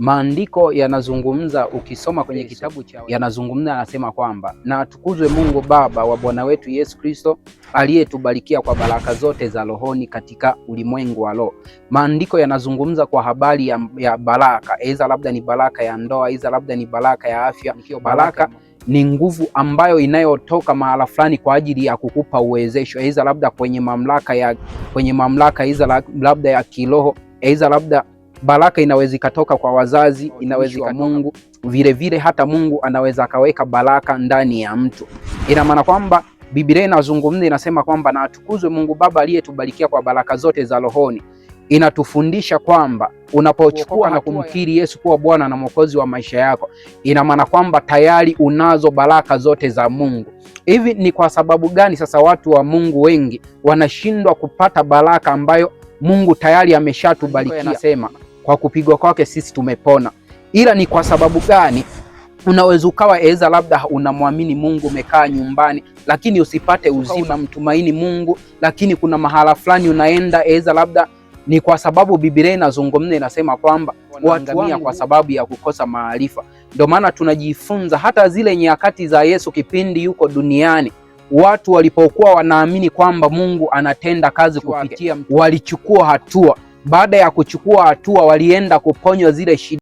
Maandiko yanazungumza, ukisoma kwenye kitabu cha yanazungumza, anasema kwamba na atukuzwe Mungu Baba wa Bwana wetu Yesu Kristo, aliyetubarikia kwa baraka zote za rohoni katika ulimwengu wa roho. Maandiko yanazungumza kwa habari ya baraka, aidha labda ni baraka ya ndoa, aidha labda ni baraka ya afya. Baraka ni nguvu ambayo inayotoka mahala fulani kwa ajili ya kukupa uwezesho, aidha labda kwenye mamlaka aidha labda ya kiroho, aidha labda baraka inaweza ikatoka kwa wazazi, inaweza kwa Mungu. Vile vile hata Mungu anaweza akaweka baraka ndani ya mtu. Ina maana kwamba Biblia inazungumza, inasema kwamba na atukuzwe Mungu Baba aliyetubarikia kwa baraka zote za rohoni. Inatufundisha kwamba unapochukua na kumkiri Yesu kuwa Bwana na Mwokozi wa maisha yako, ina maana kwamba tayari unazo baraka zote za Mungu. Hivi ni kwa sababu gani sasa watu wa Mungu wengi wanashindwa kupata baraka ambayo Mungu tayari ameshatubarikia? Anasema kwa kupigwa kwake sisi tumepona. Ila ni kwa sababu gani? Unaweza ukawa eza labda unamwamini Mungu, umekaa nyumbani lakini usipate uzima, mtumaini Mungu, lakini kuna mahala fulani unaenda, eza labda ni kwa sababu Biblia inazungumza, inasema kwamba wanaangamia kwa sababu ya kukosa maarifa. Ndio maana tunajifunza hata zile nyakati za Yesu kipindi yuko duniani, watu walipokuwa wanaamini kwamba Mungu anatenda kazi kupitia, walichukua hatua. Baada ya kuchukua hatua, walienda kuponywa zile shida.